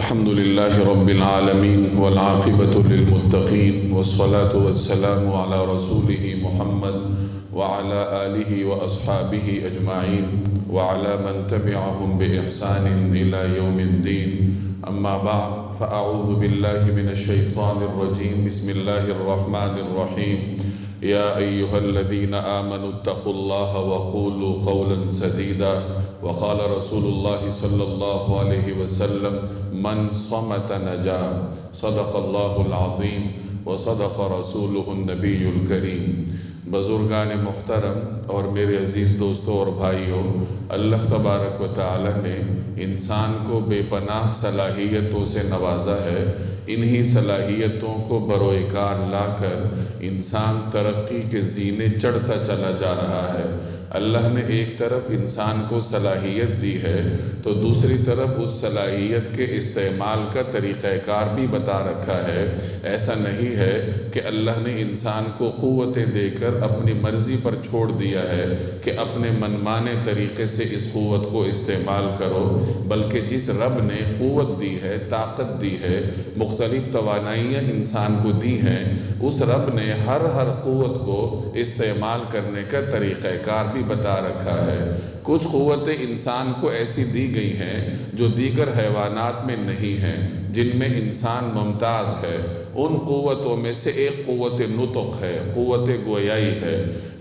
الحمد لله رب العالمين والعاقبة للمتقين والصلاة والسلام على رسوله محمد وعلى آله وأصحابه أجمعين وعلى من تبعهم بإحسان إلى يوم الدين. أما بعد فأعوذ بالله من الشيطان الرجيم. بسم الله الرحمن الرحيم. يا أيها الذين آمنوا اتقوا الله وقولوا قولا سديدا. وقال رسول الله صلى الله عليه وسلم من صمت نجا. صدق الله العظيم وصدق رسوله النبي الكريم. بزرگان محترم اور میرے عزیز دوستوں اور بھائیوں، اللہ تبارک و تعالی نے انسان کو بے پناہ صلاحیتوں سے نوازا ہے. انہی صلاحیتوں کو بروئے کار لا کر انسان ترقی کے زینے چڑھتا چلا جا رہا ہے. اللہ نے ایک طرف انسان کو صلاحیت دی ہے تو دوسری طرف اس صلاحیت کے استعمال کا طریقہ کار بھی بتا رکھا ہے. ایسا نہیں ہے کہ اللہ نے انسان کو قوتیں دے کر اپنی مرضی پر چھوڑ دیا ہے کہ اپنے منمانے طریقے سے اس قوت کو استعمال کرو، بلکہ جس رب نے قوت دی ہے، طاقت دی ہے، مختلف توانائیاں انسان کو دی ہیں، اس رب نے ہر قوت کو استعمال کرنے کا طریقہ کار بھی بتا رکھا ہے. کچھ قوتیں انسان کو ایسی دی گئی ہیں جو دیگر حیوانات میں نہیں ہیں، جن میں انسان ممتاز ہے. ان قوتوں میں سے ایک قوت نطق ہے، قوت گویائی ہے.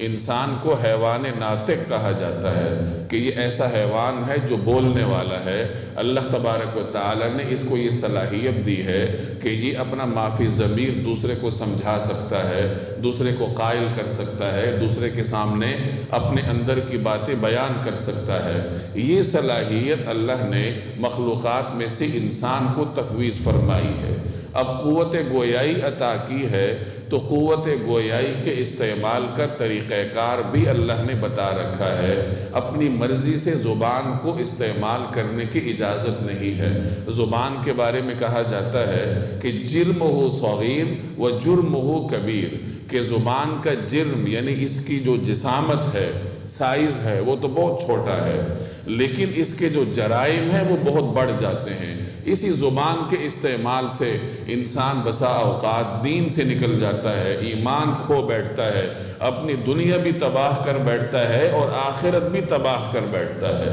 انسان کو حیوان ناطق کہا جاتا ہے کہ یہ ایسا حیوان ہے جو بولنے والا ہے. اللہ تبارک و تعالی نے اس کو یہ صلاحیت دی ہے کہ یہ اپنا مافی ضمیر دوسرے کو سمجھا سکتا ہے، دوسرے کو قائل کر سکتا ہے، دوسرے کے سامنے اپنے اندر کی باتیں بیان کر سکتا ہے. یہ صلاحیت اللہ نے مخلوقات میں سے انسان کو تفویض فرمائی ہے. اب قوت گویائی عطا کی ہے تو قوت گویائی کے استعمال کا طریقہ کار بھی اللہ نے بتا رکھا ہے. اپنی مرضی سے زبان کو استعمال کرنے کی اجازت نہیں ہے. زبان کے بارے میں کہا جاتا ہے کہ جرمہ صغیر و جرمہ کبیر، کہ زبان کا جرم یعنی اس کی جو جسامت ہے، سائز ہے، وہ تو بہت چھوٹا ہے، لیکن اس کے جو جرائم ہیں وہ بہت بڑھ جاتے ہیں. اسی زبان کے استعمال سے انسان بسا اوقات دین سے نکل جاتا ہے، ایمان کھو بیٹھتا ہے، اپنی دنیا بھی تباہ کر بیٹھتا ہے اور آخرت بھی تباہ کر بیٹھتا ہے.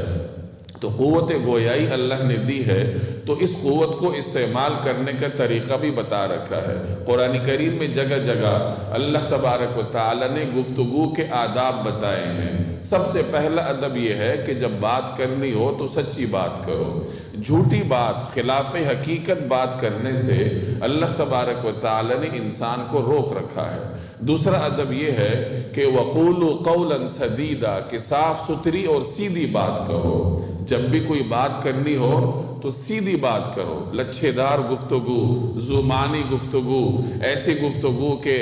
تو قوت گویائی اللہ نے دی ہے تو اس قوت کو استعمال کرنے کا طریقہ بھی بتا رکھا ہے. قرآن کریم میں جگہ جگہ اللہ تبارک و تعالی نے گفتگو کے آداب بتائے ہیں. سب سے پہلا ادب یہ ہے کہ جب بات کرنی ہو تو سچی بات کرو. جھوٹی بات، خلاف حقیقت بات کرنے سے اللہ تبارک و تعالی نے انسان کو روک رکھا ہے. دوسرا ادب یہ ہے کہ وَقُولُوا قَوْلًا سَدِيدًا، کہ صاف ستھری اور سیدھی بات کہو. جب بھی کوئی بات کرنی ہو تو سیدھی بات کرو، لچھے دار گفتگو، زمانی گفتگو، ایسی گفتگو کہ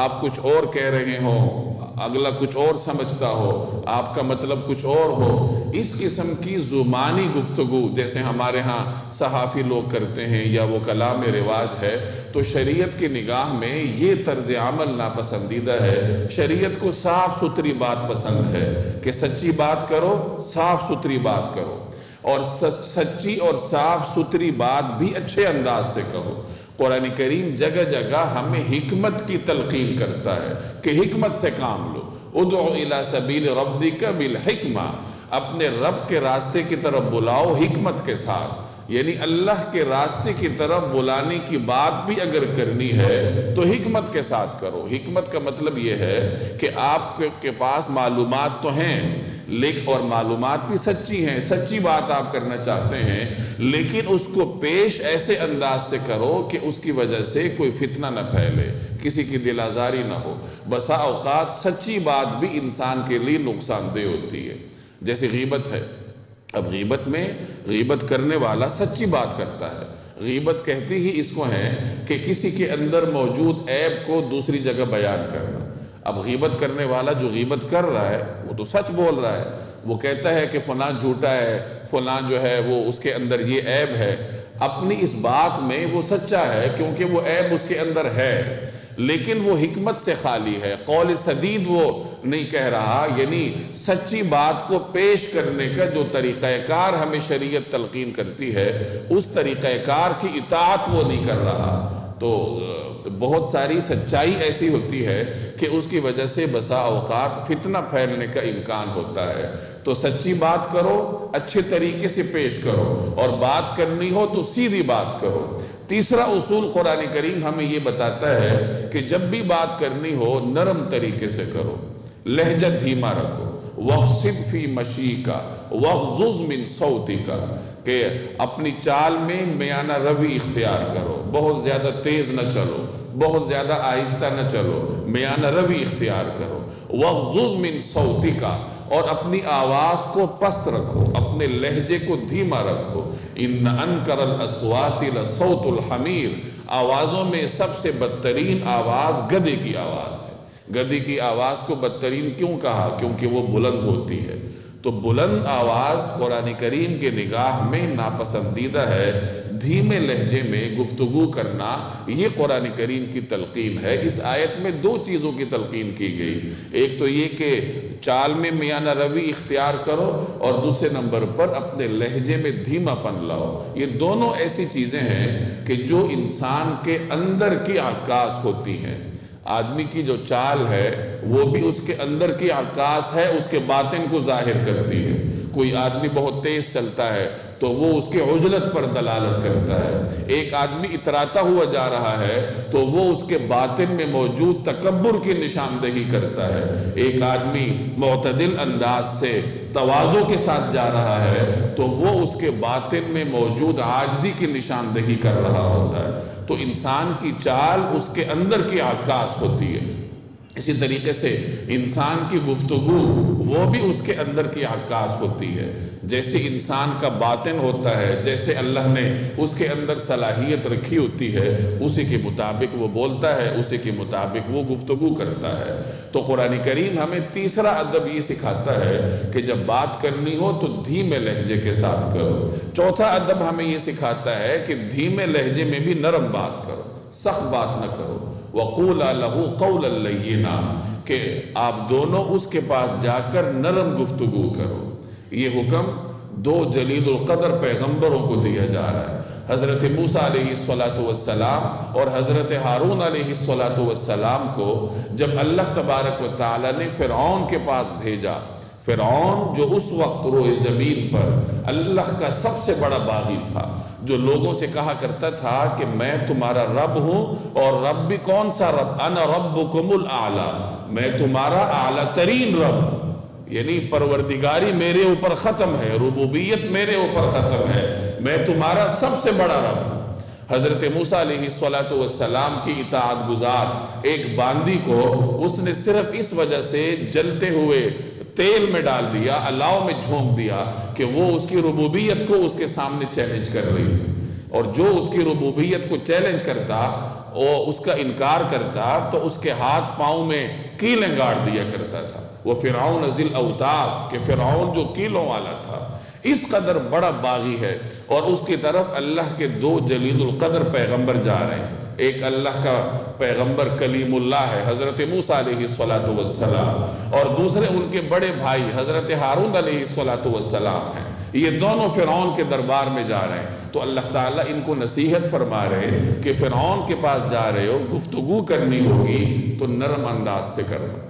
آپ کچھ اور کہہ رہے ہوں، اگلا کچھ اور سمجھتا ہو، آپ کا مطلب کچھ اور ہو. اس قسم کی زمانی گفتگو جیسے ہمارے ہاں صحافی لوگ کرتے ہیں یا وہ کلام رواج ہے، تو شریعت کی نگاہ میں یہ طرز عمل ناپسندیدہ ہے. شریعت کو صاف ستھری بات پسند ہے کہ سچی بات کرو، صاف ستھری بات کرو، اور سچی اور صاف ستھری بات بھی اچھے انداز سے کہو. قرآن کریم جگہ جگہ ہمیں حکمت کی تلقین کرتا ہے کہ حکمت سے کام لو. ادعو الی سبیل ربک بالحکمہ، اپنے رب کے راستے کی طرف بلاؤ حکمت کے ساتھ. یعنی اللہ کے راستے کی طرف بلانے کی بات بھی اگر کرنی ہے تو حکمت کے ساتھ کرو. حکمت کا مطلب یہ ہے کہ آپ کے پاس معلومات تو ہیں لیکن اور معلومات بھی سچی ہیں، سچی بات آپ کرنا چاہتے ہیں، لیکن اس کو پیش ایسے انداز سے کرو کہ اس کی وجہ سے کوئی فتنہ نہ پھیلے، کسی کی دل آزاری نہ ہو. بسا اوقات سچی بات بھی انسان کے لیے نقصان دہ ہوتی ہے. جیسے غیبت ہے. اب غیبت میں غیبت کرنے والا سچی بات کرتا ہے. غیبت کہتی ہی اس کو ہے کہ کسی کے اندر موجود عیب کو دوسری جگہ بیان کرنا. اب غیبت کرنے والا جو غیبت کر رہا ہے وہ تو سچ بول رہا ہے، وہ کہتا ہے کہ فلاں جھوٹا ہے، فلاں جو ہے وہ اس کے اندر یہ عیب ہے. اپنی اس بات میں وہ سچا ہے کیونکہ وہ عیب اس کے اندر ہے، لیکن وہ حکمت سے خالی ہے، قول سدید وہ نہیں کہہ رہا، یعنی سچی بات کو پیش کرنے کا جو طریقہ کار ہمیں شریعت تلقین کرتی ہے اس طریقہ کار کی اطاعت وہ نہیں کر رہا۔ تو بہت ساری سچائی ایسی ہوتی ہے کہ اس کی وجہ سے بسا اوقات فتنہ پھیلنے کا امکان ہوتا ہے۔ تو سچی بات کرو، اچھے طریقے سے پیش کرو، اور بات کرنی ہو تو سیدھی بات کرو۔ تیسرا اصول قرآن کریم ہمیں یہ بتاتا ہے کہ جب بھی بات کرنی ہو نرم طریقے سے کرو، لہجہ دھیما رکھو، وَقْصِدْ فِي مَشِيكَ وَغْضُضْ مِنْ صَوْتِكَ، کہ اپنی چال میں میانہ روی اختیار کرو، بہت زیادہ تیز نہ چلو، بہت زیادہ آہستہ نہ چلو، میانہ روی اختیار کرو، وَغْضُضْ مِنْ صَوْتِكَ، اور اپنی آواز کو پست رکھو، اپنے لہجے کو دھیما رکھو۔ إِنَّ أَنْكَرَ الْأَصْوَاتِ لَصَوْتُ الْحَمِيرِ، آوازوں میں سب سے بدترین آواز گدھے کی آواز ہے۔ گدھے کی آواز کو بدترین کیوں کہا؟ کیونکہ وہ بلند ہوتی ہے۔ تو بلند آواز قرآن کریم کے نگاہ میں ناپسندیدہ ہے۔ دھیمے لہجے میں گفتگو کرنا یہ قرآن کریم کی تلقین ہے۔ اس آیت میں دو چیزوں کی تلقین کی گئی، ایک تو یہ کہ چال میں میانہ روی اختیار کرو، اور دوسرے نمبر پر اپنے لہجے میں دھیما پن لاؤ۔ یہ دونوں ایسی چیزیں ہیں کہ جو انسان کے اندر کی عکاس ہوتی ہیں۔ آدمی کی جو چال ہے وہ بھی اس کے اندر کی عکاس ہے، اس کے باطن کو ظاہر کرتی ہے۔ کوئی آدمی بہت تیز چلتا ہے تو وہ اس کے عجلت پر دلالت کرتا ہے۔ ایک آدمی اتراتا ہوا جا رہا ہے تو وہ اس کے باطن میں موجود تکبر کی نشاندہی کرتا ہے۔ ایک آدمی معتدل انداز سے تواضع کے ساتھ جا رہا ہے تو وہ اس کے باطن میں موجود عاجزی کی نشاندہی کر رہا ہوتا ہے۔ تو انسان کی چال اس کے اندر کی عکاس ہوتی ہے۔ اسی طریقے سے انسان کی گفتگو وہ بھی اس کے اندر کی عکاس ہوتی ہے۔ جیسے انسان کا باطن ہوتا ہے، جیسے اللہ نے اس کے اندر صلاحیت رکھی ہوتی ہے، اسی کے مطابق وہ بولتا ہے، اسی کے مطابق وہ گفتگو کرتا ہے۔ تو قرآن کریم ہمیں تیسرا ادب یہ سکھاتا ہے کہ جب بات کرنی ہو تو دھیمے لہجے کے ساتھ کرو۔ چوتھا ادب ہمیں یہ سکھاتا ہے کہ دھیمے لہجے میں بھی نرم بات کرو، سخت بات نہ کرو۔ وَقُولَا لَهُ قَوْلًا لَيِّنًا، کہ آپ دونوں اس کے پاس جا کر نرم گفتگو کرو۔ یہ حکم دو جلیل القدر پیغمبروں کو دیا جا رہا ہے، حضرت موسیٰ علیہ السلام اور حضرت ہارون علیہ السلام کو جب اللہ تبارک و تعالی نے فرعون کے پاس بھیجا۔ فرعون جو اس وقت روئے زمین پر اللہ کا سب سے بڑا باغی تھا، جو لوگوں سے کہا کرتا تھا کہ میں تمہارا رب ہوں، اور رب بھی کون سا رب؟ انا ربکم الاعلی، میں تمہارا اعلیٰ ترین رب ہوں، یعنی پروردگاری میرے اوپر ختم ہے، ربوبیت میرے اوپر ختم ہے، میں تمہارا سب سے بڑا رب ہوں۔ حضرت موسیٰ علیہ السلام کی اطاعت گزار ایک باندی کو اس نے صرف اس وجہ سے جلتے ہوئے تیل میں ڈال دیا، الاؤ میں جھونک دیا کہ وہ اس کی ربوبیت کو اس کے سامنے چیلنج کر رہی تھی، اور جو اس کی ربوبیت کو چیلنج کرتا اور اس کا انکار کرتا تو اس کے ہاتھ پاؤں میں کیلیں گاڑ دیا کرتا تھا۔ وہ فرعون ذی الاوتاد، کہ فرعون جو کیلوں والا تھا، اس قدر بڑا باغی ہے، اور اس کی طرف اللہ کے دو جلیل القدر پیغمبر جا رہے ہیں۔ ایک اللہ کا پیغمبر کلیم اللہ ہے حضرت موسیٰ علیہ السلام، اور دوسرے ان کے بڑے بھائی حضرت ہارون علیہ السلام ہیں۔ یہ دونوں فرعون کے دربار میں جا رہے ہیں، تو اللہ تعالیٰ ان کو نصیحت فرما رہے ہیں کہ فرعون کے پاس جا رہے ہو، گفتگو کرنی ہوگی تو نرم انداز سے کرنا۔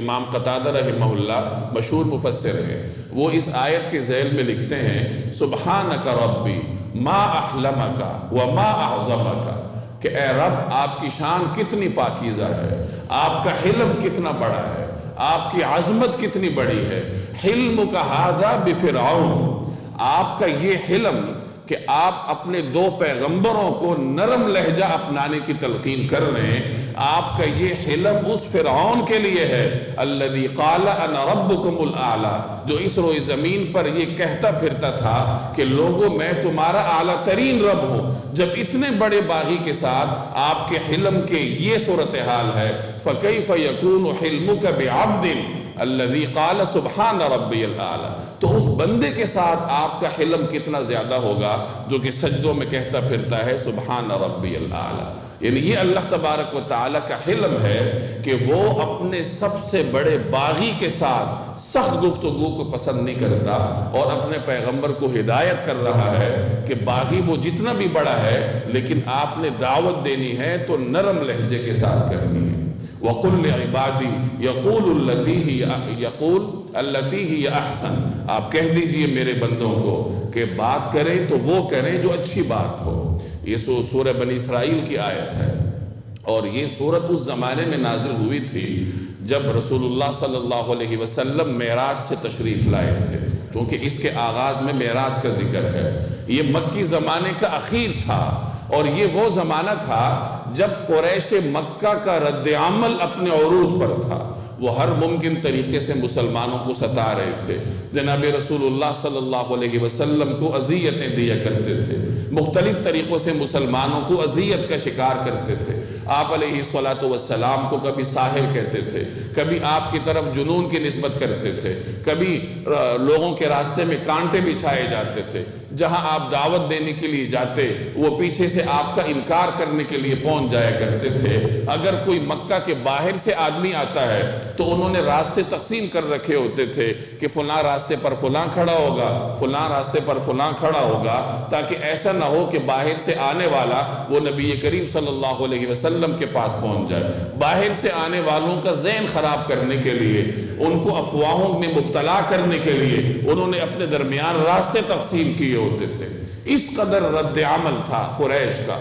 امام قتادہ رحمہ اللہ مشہور مفسر ہیں، وہ اس آیت کے ذیل میں لکھتے ہیں سبحانک ربی ما احلمک وما اعظمک، کہ اے رب آپ کی شان کتنی پاکیزہ ہے، آپ کا حلم کتنا بڑا ہے، آپ کی عظمت کتنی بڑی ہے۔ حلمک ھذا بفرعون، آپ کا یہ حلم کہ آپ اپنے دو پیغمبروں کو نرم لہجہ اپنانے کی تلقین کر رہے ہیں، آپ کا یہ حلم اس فرعون کے لیے ہے الذی قال انا ربکم الاعلی، جو اس روئے زمین پر یہ کہتا پھرتا تھا کہ لوگوں میں تمہارا اعلیٰ ترین رب ہوں۔ جب اتنے بڑے باغی کے ساتھ آپ کے حلم کے یہ صورتحال ہے، فَكَيْفَ يَكُونُ حِلْمُكَ بِعَبْدٍ الذي قال سبحان ربی الاعلی، تو اس بندے کے ساتھ آپ کا حلم کتنا زیادہ ہوگا جو کہ سجدوں میں کہتا پھرتا ہے سبحان ربی الاعلی۔ یعنی یہ اللہ تبارک و تعالیٰ کا حلم ہے کہ وہ اپنے سب سے بڑے باغی کے ساتھ سخت گفتگو کو پسند نہیں کرتا، اور اپنے پیغمبر کو ہدایت کر رہا ہے کہ باغی وہ جتنا بھی بڑا ہے لیکن آپ نے دعوت دینی ہے تو نرم لہجے کے ساتھ کرنی ہے۔ وَقُلْ لِعِبَادِي يَقُولُ الَّتِي هِيَ أَحْسَنُ، آپ کہہ دیجئے میرے بندوں کو کہ بات کریں تو وہ کریں جو اچھی بات ہو۔ یہ سورہ بنی اسرائیل کی آیت ہے، اور یہ سورت اس زمانے میں نازل ہوئی تھی جب رسول اللہ صلی اللہ علیہ وسلم معراج سے تشریف لائے تھے، چونکہ اس کے آغاز میں معراج کا ذکر ہے۔ یہ مکی زمانے کا اخیر تھا، اور یہ وہ زمانہ تھا جب قریش مکہ کا رد عمل اپنے عروج پر تھا۔ وہ ہر ممکن طریقے سے مسلمانوں کو ستا رہے تھے، جناب رسول اللہ صلی اللہ علیہ وسلم کو اذیتیں دیا کرتے تھے، مختلف طریقوں سے مسلمانوں کو اذیت کا شکار کرتے تھے۔ آپ علیہ السلام کو کبھی ساحر کہتے تھے، کبھی آپ کی طرف جنون کی نسبت کرتے تھے، کبھی لوگوں کے راستے میں کانٹے بچھائے جاتے تھے۔ جہاں آپ دعوت دینے کے لیے جاتے وہ پیچھے سے آپ کا انکار کرنے کے لیے پہنچ جایا کرتے تھے۔ اگر کوئی مکہ کے باہر سے آدمی آتا ہے تو انہوں نے راستے تقسیم کر رکھے ہوتے تھے کہ فلاں راستے پر فلاں کھڑا ہوگا، فلاں راستے پر فلاں کھڑا ہوگا، تاکہ ایسا نہ ہو کہ باہر سے آنے والا وہ نبی کریم صلی اللہ علیہ وسلم کے پاس پہنچ جائے۔ باہر سے آنے والوں کا ذہن خراب کرنے کے لیے، ان کو افواہوں میں مبتلا کرنے کے لیے انہوں نے اپنے درمیان راستے تقسیم کیے ہوتے تھے۔ اس قدر رد عمل تھا قریش کا۔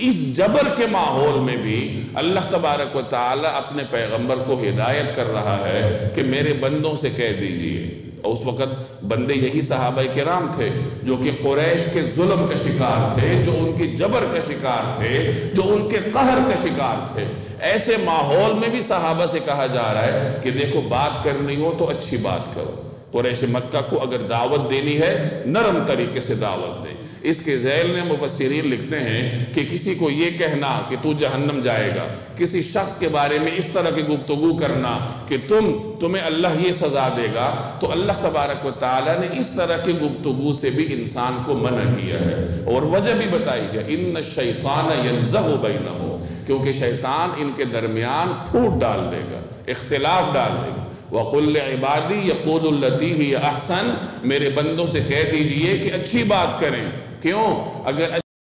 اس جبر کے ماحول میں بھی اللہ تبارک و تعالی اپنے پیغمبر کو ہدایت کر رہا ہے کہ میرے بندوں سے کہہ دیجئے، اور اس وقت بندے یہی صحابہ کرام تھے جو کہ قریش کے ظلم کا شکار تھے، جو ان کی جبر کا شکار تھے، جو ان کے قہر کا شکار تھے۔ ایسے ماحول میں بھی صحابہ سے کہا جا رہا ہے کہ دیکھو بات کرنی ہو تو اچھی بات کرو، قریش مکہ کو اگر دعوت دینی ہے نرم طریقے سے دعوت دیں۔ اس کے ذیل میں مفسرین لکھتے ہیں کہ کسی کو یہ کہنا کہ تو جہنم جائے گا، کسی شخص کے بارے میں اس طرح کی گفتگو کرنا کہ تمہیں اللہ یہ سزا دے گا، تو اللہ تبارک و تعالیٰ نے اس طرح کی گفتگو سے بھی انسان کو منع کیا ہے، اور وجہ بھی بتائی ہے، ان الشیطان ینزغ بینہم، کیونکہ شیطان ان کے درمیان پھوٹ ڈال دے گا، اختلاف ڈال دے گا۔ وَقُلْ لِعِبَادِي يَقُولُ الَّتِي هِيَ أَحْسَنُ، میرے بندوں سے کہہ دیجئے کہ اچھی بات کریں۔ کیوں؟ اگر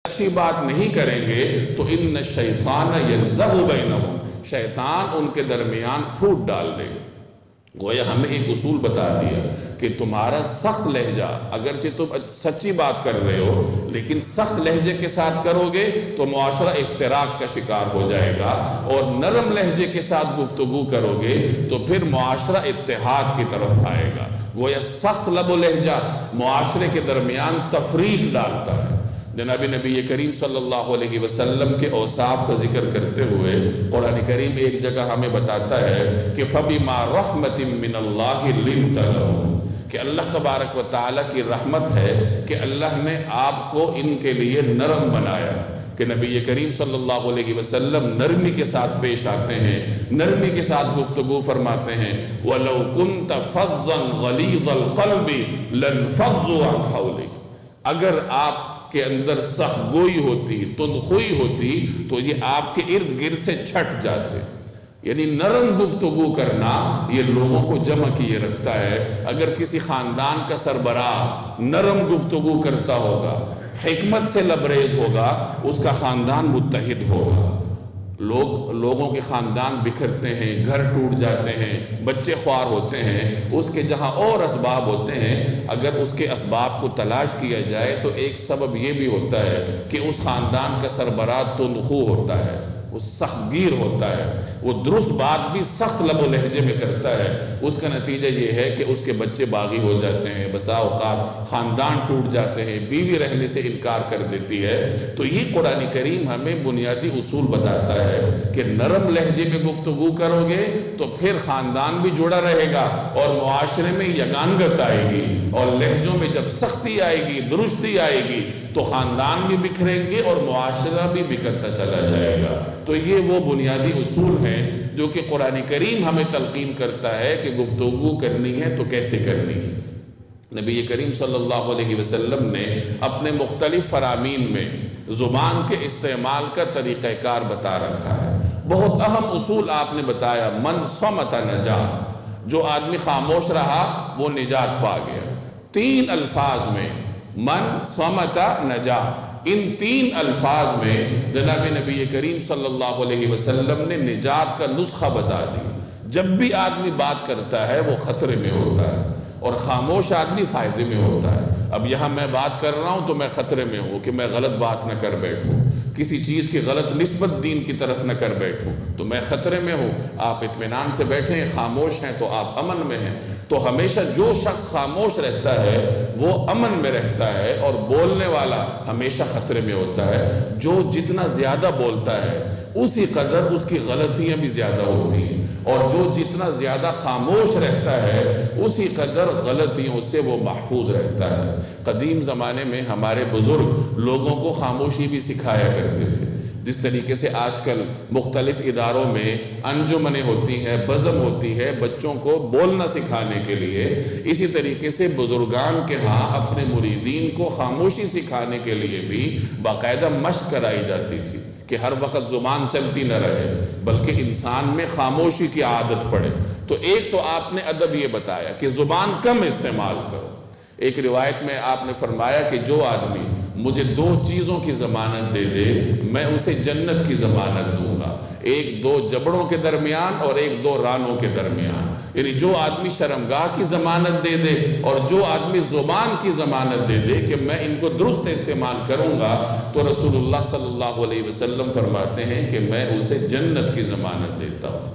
اچھی بات نہیں کریں گے تو ان الشیطان ینزغ بینہم، شیطان ان کے درمیان پھوٹ ڈال دے گا۔ گویا ہمیں ایک اصول بتا دیا کہ تمہارا سخت لہجہ، اگرچہ تم سچی بات کر رہے ہو لیکن سخت لہجے کے ساتھ کرو گے تو معاشرہ افتراق کا شکار ہو جائے گا، اور نرم لہجے کے ساتھ گفتگو کرو گے تو پھر معاشرہ اتحاد کی طرف آئے گا۔ گویا سخت لب و لہجہ معاشرے کے درمیان تفریق ڈالتا ہے۔ جناب نبی کریم صلی اللہ علیہ وسلم کے اوصاف کا ذکر کرتے ہوئے قرآن کریم ایک جگہ ہمیں بتاتا ہے کہ فَبِمَا رَحْمَةٍ مِّنَ اللَّهِ لِنْتَ لَهُمْ، کہ اللہ تبارک و تعالیٰ کی رحمت ہے کہ اللہ نے آپ کو ان کے لیے نرم بنایا، کہ نبی کریم صلی اللہ علیہ وسلم نرمی کے ساتھ پیش آتے ہیں، نرمی کے ساتھ گفتگو فرماتے ہیں۔ وَلَوْ كُنْتَ فَظًّا غَلِيظَ الْقَلْبِ لَانْفَضُّوا عَنْ حَوْلِكَ، اگر آپ کے اندر سخت گوئی ہوتی، تندخوئی ہوتی، تو یہ آپ کے ارد گرد سے چھٹ جاتے۔ یعنی نرم گفتگو کرنا یہ لوگوں کو جمع کیے رکھتا ہے۔ اگر کسی خاندان کا سربراہ نرم گفتگو کرتا ہوگا، حکمت سے لبریز ہوگا، اس کا خاندان متحد ہوگا۔ لوگوں کے خاندان بکھرتے ہیں، گھر ٹوٹ جاتے ہیں، بچے خوار ہوتے ہیں، اس کے جہاں اور اسباب ہوتے ہیں، اگر اس کے اسباب کو تلاش کیا جائے تو ایک سبب یہ بھی ہوتا ہے کہ اس خاندان کا سربراہ تندخو ہوتا ہے، وہ سخت گیر ہوتا ہے، وہ درست بات بھی سخت لب و لہجے میں کرتا ہے۔ اس کا نتیجہ یہ ہے کہ اس کے بچے باغی ہو جاتے ہیں، بسا اوقات خاندان ٹوٹ جاتے ہیں، بیوی رہنے سے انکار کر دیتی ہے۔ تو یہ قرآن کریم ہمیں بنیادی اصول بتاتا ہے کہ نرم لہجے میں گفتگو کرو گے تو پھر خاندان بھی جڑا رہے گا اور معاشرے میں یگانگت آئے گی، اور لہجوں میں جب سختی آئے گی، درستی آئے گی تو خاندان بھی بکھریں گے اور معاشرہ بھی بکھرتا چلا جائے گا۔ تو یہ وہ بنیادی اصول ہیں جو کہ قرآن کریم ہمیں تلقین کرتا ہے کہ گفتگو کرنی ہے تو کیسے کرنی ہے۔ نبی کریم صلی اللہ علیہ وسلم نے اپنے مختلف فرامین میں زبان کے استعمال کا طریقہ کار بتا رکھا ہے۔ بہت اہم اصول آپ نے بتایا، من صمت نجا، جو آدمی خاموش رہا وہ نجات پا گیا۔ 3 الفاظ میں من صمت نجا، ان 3 الفاظ میں جناب نبی کریم صلی اللہ علیہ وسلم نے نجات کا نسخہ بتا دی۔ جب بھی آدمی بات کرتا ہے وہ خطرے میں ہوتا ہے، اور خاموش آدمی فائدے میں ہوتا ہے۔ اب یہاں میں بات کر رہا ہوں تو میں خطرے میں ہوں کہ میں غلط بات نہ کر بیٹھوں، کسی چیز کی غلط نسبت دین کی طرف نہ کر بیٹھوں، تو میں خطرے میں ہوں۔ آپ اطمینان سے بیٹھیں، خاموش ہیں تو آپ امن میں ہیں۔ تو ہمیشہ جو شخص خاموش رہتا ہے وہ امن میں رہتا ہے، اور بولنے والا ہمیشہ خطرے میں ہوتا ہے۔ جو جتنا زیادہ بولتا ہے اسی قدر اس کی غلطیاں بھی زیادہ ہوتی ہیں، اور جو جتنا زیادہ خاموش رہتا ہے اسی قدر غلطیوں سے وہ محفوظ رہتا ہے۔ قدیم زمانے میں ہمارے بزرگ لوگوں کو خاموشی بھی سکھایا کرتے تھے۔ جس طریقے سے آج کل مختلف اداروں میں انجمنیں ہوتی ہیں، بزم ہوتی ہے بچوں کو بولنا سکھانے کے لیے، اسی طریقے سے بزرگان کے ہاں اپنے مریدین کو خاموشی سکھانے کے لیے بھی باقاعدہ مشق کرائی جاتی تھی کہ ہر وقت زبان چلتی نہ رہے بلکہ انسان میں خاموشی کی عادت پڑے۔ تو ایک تو آپ نے ادب یہ بتایا کہ زبان کم استعمال کرو۔ ایک روایت میں آپ نے فرمایا کہ جو آدمی مجھے 2 چیزوں کی ضمانت دے دے میں اسے جنت کی ضمانت دوں گا، ایک 2 جبڑوں کے درمیان اور ایک 2 رانوں کے درمیان۔ یعنی جو آدمی شرمگاہ کی ضمانت دے دے اور جو آدمی زبان کی ضمانت دے دے کہ میں ان کو درست استعمال کروں گا، تو رسول اللہ صلی اللہ علیہ وسلم فرماتے ہیں کہ میں اسے جنت کی ضمانت دیتا ہوں۔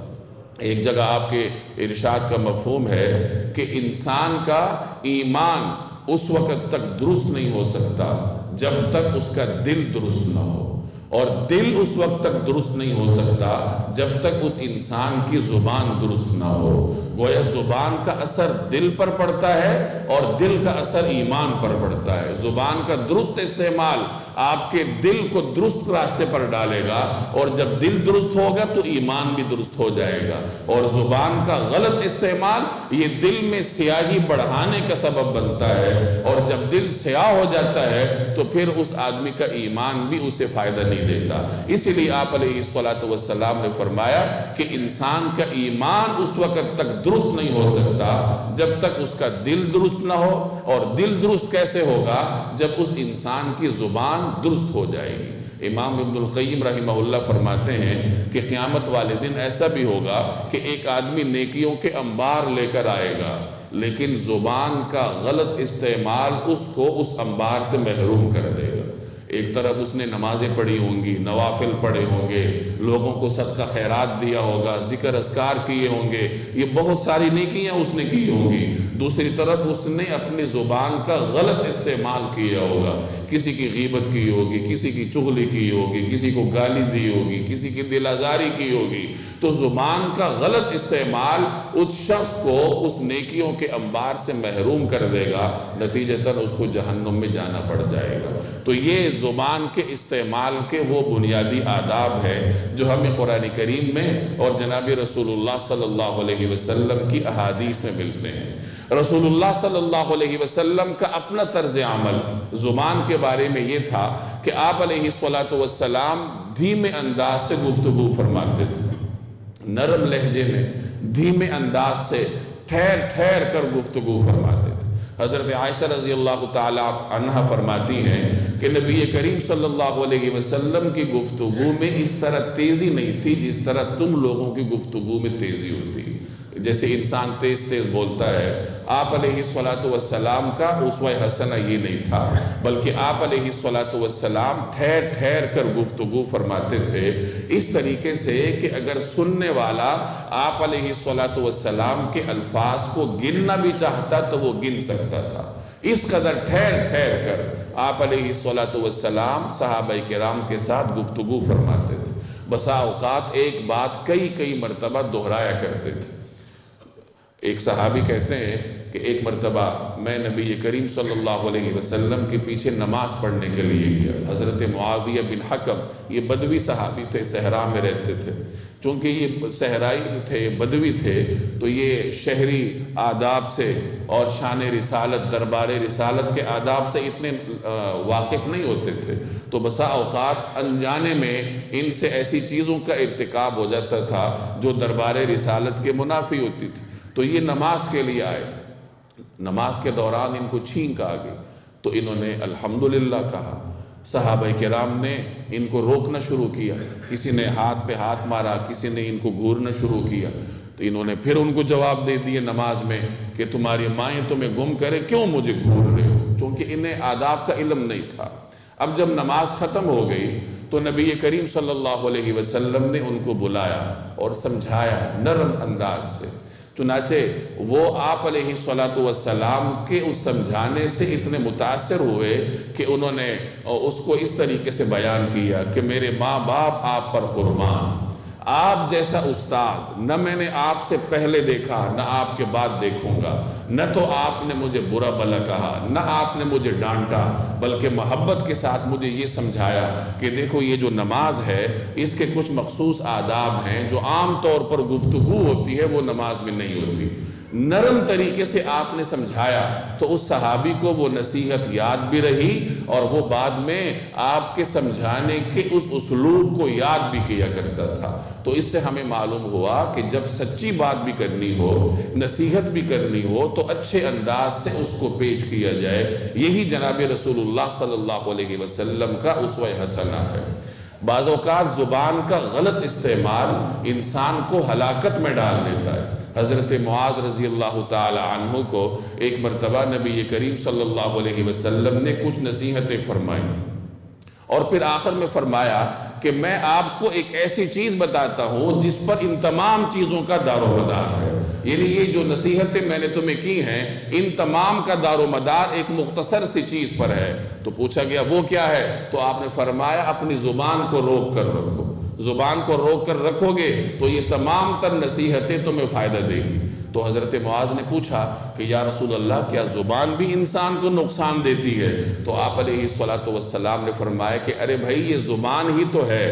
ایک جگہ آپ کے ارشاد کا مفہوم ہے کہ انسان کا ایمان اس وقت تک درست نہیں ہو سکتا جب تک اس کا دل درست نہ ہو، اور دل اس وقت تک درست نہیں ہو سکتا جب تک اس انسان کی زبان درست نہ ہو۔ گویا زبان کا اثر دل پر پڑتا ہے اور دل کا اثر ایمان پر پڑتا ہے۔ زبان کا درست استعمال آپ کے دل کو درست راستے پر ڈالے گا، اور جب دل درست ہوگا تو ایمان بھی درست ہو جائے گا، اور زبان کا غلط استعمال یہ دل میں سیاہی بڑھانے کا سبب بنتا ہے، اور جب دل سیاہ ہو جاتا ہے تو پھر اس آدمی کا ایمان بھی اسے فائدہ نہیں دیتا۔ اسی لیے آپ علیہ السلام نے فرمایا کہ انسان کا ایمان اس وقت تک درست نہیں ہو سکتا جب تک اس کا دل درست نہ ہو، اور دل درست کیسے ہوگا؟ جب اس انسان کی زبان درست ہو جائے گی۔ امام ابن القیم رحمہ اللہ فرماتے ہیں کہ قیامت والے دن ایسا بھی ہوگا کہ ایک آدمی نیکیوں کے انبار لے کر آئے گا، لیکن زبان کا غلط استعمال اس کو اس انبار سے محروم کر دے گا۔ ایک طرف اس نے نمازیں پڑھی ہوں گی، نوافل پڑھے ہوں گے، لوگوں کو صدقہ خیرات دیا ہوگا، ذکر اذکار کیے ہوں گے، یہ بہت ساری نیکیاں اس نے کی ہوں گی۔ دوسری طرف اس نے اپنی زبان کا غلط استعمال کیا ہوگا، کسی کی غیبت کی ہوگی، کسی کی چغلی کی ہوگی، کسی کو گالی دی ہوگی، کسی کی دل آزاری کی ہوگی۔ تو زبان کا غلط استعمال اس شخص کو اس نیکیوں کے انبار سے محروم کر دے گا، نتیجتاً اس کو جہنم میں جانا پڑ جائے گا۔ تو یہ زبان کے استعمال کے وہ بنیادی آداب ہے جو ہمیں قرآن کریم میں اور جناب رسول اللہ صلی اللہ علیہ وسلم کی احادیث میں ملتے ہیں۔ رسول اللہ صلی اللہ علیہ وسلم کا اپنا طرز عمل زبان کے بارے میں یہ تھا کہ آپ علیہ السلام دھیمے انداز سے گفتگو فرماتے تھے، نرم لہجے میں دھیمے انداز سے ٹھہر ٹھہر کر گفتگو فرماتے تھے۔ حضرت عائشہ رضی اللہ تعالی عنہ فرماتی ہیں کہ نبی کریم صلی اللہ علیہ وسلم کی گفتگو میں اس طرح تیزی نہیں تھی جس طرح تم لوگوں کی گفتگو میں تیزی ہوتی۔ جیسے انسان تیز تیز بولتا ہے، آپ علیہ السلام کا اسوہ حسنہ یہ نہیں تھا، بلکہ آپ علیہ السلام ٹھہر ٹھہر کر گفتگو فرماتے تھے، اس طریقے سے کہ اگر سننے والا آپ علیہ السلام کے الفاظ کو گننا بھی چاہتا تو وہ گن سکتا تھا۔ اس قدر ٹھہر ٹھہر کر آپ علیہ السلام صحابہ کرام کے ساتھ گفتگو فرماتے تھے۔ بسا اوقات ایک بات کئی مرتبہ دہرایا کرتے تھے۔ ایک صحابی کہتے ہیں کہ ایک مرتبہ میں نبی کریم صلی اللہ علیہ وسلم کے پیچھے نماز پڑھنے کے لیے گیا۔ حضرت معاویہ بن حکم یہ بدوی صحابی تھے، صحرا میں رہتے تھے۔ چونکہ یہ صحرائی تھے، بدوی تھے، تو یہ شہری آداب سے اور شان رسالت، دربار رسالت کے آداب سے اتنے واقف نہیں ہوتے تھے، تو بسا اوقات انجانے میں ان سے ایسی چیزوں کا ارتکاب ہو جاتا تھا جو دربار رسالت کے منافی ہوتی تھی۔ تو یہ نماز کے لیے آئے، نماز کے دوران ان کو چھینک آ گئی، تو انہوں نے الحمدللہ کہا۔ صحابہ کرام نے ان کو روکنا شروع کیا، کسی نے ہاتھ پہ ہاتھ مارا، کسی نے ان کو گھورنا شروع کیا، تو انہوں نے پھر ان کو جواب دے دیے نماز میں کہ تمہاری مائیں تمہیں گم کرے، کیوں مجھے گھور رہے ہو؟ چونکہ انہیں آداب کا علم نہیں تھا۔ اب جب نماز ختم ہو گئی تو نبی کریم صلی اللہ علیہ وسلم نے ان کو بلایا اور سمجھایا نرم انداز سے۔ چنانچہ وہ آپ علیہ السلام کے اس سمجھانے سے اتنے متاثر ہوئے کہ انہوں نے اس کو اس طریقے سے بیان کیا کہ میرے ماں باپ آپ پر قربان، آپ جیسا استاد نہ میں نے آپ سے پہلے دیکھا نہ آپ کے بعد دیکھوں گا، نہ تو آپ نے مجھے برا بھلا کہا نہ آپ نے مجھے ڈانٹا، بلکہ محبت کے ساتھ مجھے یہ سمجھایا کہ دیکھو یہ جو نماز ہے اس کے کچھ مخصوص آداب ہیں جو عام طور پر گفتگو ہوتی ہے وہ نماز میں نہیں ہوتی۔ نرم طریقے سے آپ نے سمجھایا تو اس صحابی کو وہ نصیحت یاد بھی رہی اور وہ بعد میں آپ کے سمجھانے کے اس اسلوب کو یاد بھی کیا کرتا تھا۔ تو اس سے ہمیں معلوم ہوا کہ جب سچی بات بھی کرنی ہو، نصیحت بھی کرنی ہو تو اچھے انداز سے اس کو پیش کیا جائے۔ یہی جناب رسول اللہ صلی اللہ علیہ وسلم کا اسوہ حسنہ ہے۔ بعض اوقات زبان کا غلط استعمال انسان کو ہلاکت میں ڈال دیتا ہے۔ حضرت معاذ رضی اللہ تعالی عنہ کو ایک مرتبہ نبی کریم صلی اللہ علیہ وسلم نے کچھ نصیحتیں فرمائیں اور پھر آخر میں فرمایا کہ میں آپ کو ایک ایسی چیز بتاتا ہوں جس پر ان تمام چیزوں کا دار و مدار ہے، یعنی یہ جو نصیحتیں میں نے تمہیں کی ہیں ان تمام کا دار و مدار ایک مختصر سی چیز پر ہے۔ تو پوچھا گیا وہ کیا ہے؟ تو آپ نے فرمایا اپنی زبان کو روک کر رکھو، زبان کو روک کر رکھو گے تو یہ تمام تر نصیحتیں تمہیں فائدہ دیں گی۔ تو حضرت معاذ نے پوچھا کہ یا رسول اللہ کیا زبان بھی انسان کو نقصان دیتی ہے؟ تو آپ علیہ السلام نے فرمایا کہ ارے بھائی یہ زبان ہی تو ہے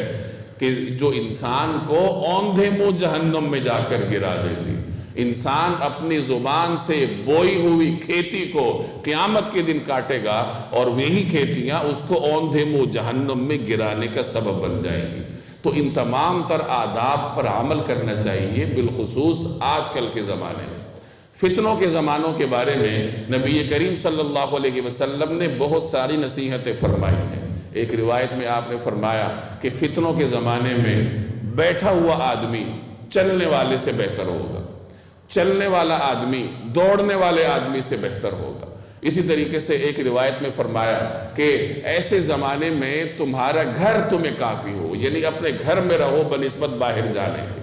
کہ جو انسان کو اوندھے منہ جہنم میں جا کر گرا دیتی۔ انسان اپنی زبان سے بوئی ہوئی کھیتی کو قیامت کے دن کاٹے گا اور وہی کھیتیاں اس کو اوندھے منہ جہنم میں گرانے کا سبب بن جائیں گی۔ تو ان تمام تر آداب پر عمل کرنا چاہیے، بالخصوص آج کل کے زمانے میں۔ فتنوں کے زمانوں کے بارے میں نبی کریم صلی اللہ علیہ وسلم نے بہت ساری نصیحتیں فرمائی ہیں۔ ایک روایت میں آپ نے فرمایا کہ فتنوں کے زمانے میں بیٹھا ہوا آدمی چلنے والے سے بہتر ہوگا، چلنے والا آدمی دوڑنے والے آدمی سے بہتر ہوگا۔ اسی طریقے سے ایک روایت میں فرمایا کہ ایسے زمانے میں تمہارا گھر تمہیں کافی ہو، یعنی اپنے گھر میں رہو بنسبت باہر جانے کے۔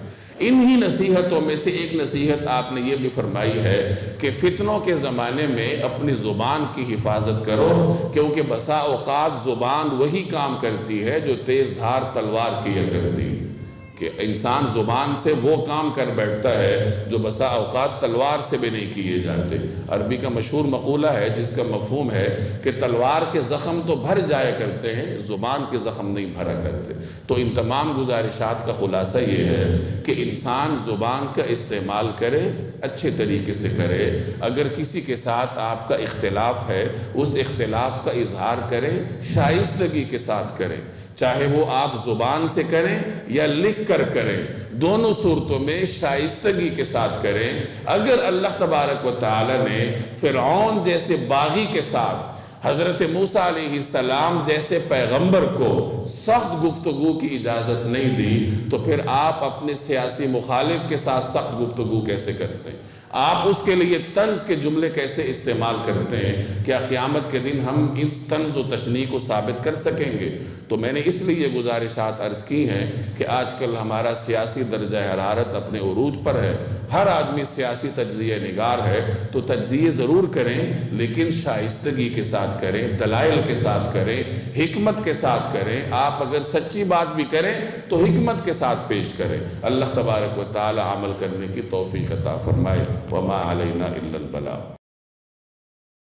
انہی نصیحتوں میں سے ایک نصیحت آپ نے یہ بھی فرمائی ہے کہ فتنوں کے زمانے میں اپنی زبان کی حفاظت کرو، کیونکہ بسا اوقات زبان وہی کام کرتی ہے جو تیز دھار تلوار کیا کرتی ہے، کہ انسان زبان سے وہ کام کر بیٹھتا ہے جو بسا اوقات تلوار سے بھی نہیں کیے جاتے۔ عربی کا مشہور مقولہ ہے جس کا مفہوم ہے کہ تلوار کے زخم تو بھر جایا کرتے ہیں، زبان کے زخم نہیں بھرا کرتے۔ تو ان تمام گزارشات کا خلاصہ یہ ہے کہ انسان زبان کا استعمال کرے، اچھے طریقے سے کرے۔ اگر کسی کے ساتھ آپ کا اختلاف ہے اس اختلاف کا اظہار کرے، شائستگی کے ساتھ کریں، چاہے وہ آپ زبان سے کریں یا لکھ کر کریں، دونوں صورتوں میں شائستگی کے ساتھ کریں۔ اگر اللہ تبارک و تعالی نے فرعون جیسے باغی کے ساتھ حضرت موسیٰ علیہ السلام جیسے پیغمبر کو سخت گفتگو کی اجازت نہیں دی تو پھر آپ اپنے سیاسی مخالف کے ساتھ سخت گفتگو کیسے کرتے ہیں؟ آپ اس کے لیے طنز کے جملے کیسے استعمال کرتے ہیں؟ کیا قیامت کے دن ہم اس طنز و تشنیع کو ثابت کر سکیں گے؟ تو میں نے اس لیے گزارشات عرض کی ہیں کہ آج کل ہمارا سیاسی درجہ حرارت اپنے عروج پر ہے ہر آدمی سیاسی تجزیہ نگار ہے تو تجزیے ضرور کریں، لیکن شائستگی کے ساتھ کریں، دلائل کے ساتھ کریں، حکمت کے ساتھ کریں۔ آپ اگر سچی بات بھی کریں تو حکمت کے ساتھ پیش کریں۔ اللہ تبارک و تعالی عمل کرنے کی توفیق عطا فرمائے۔ وما علینا الا البلاغ۔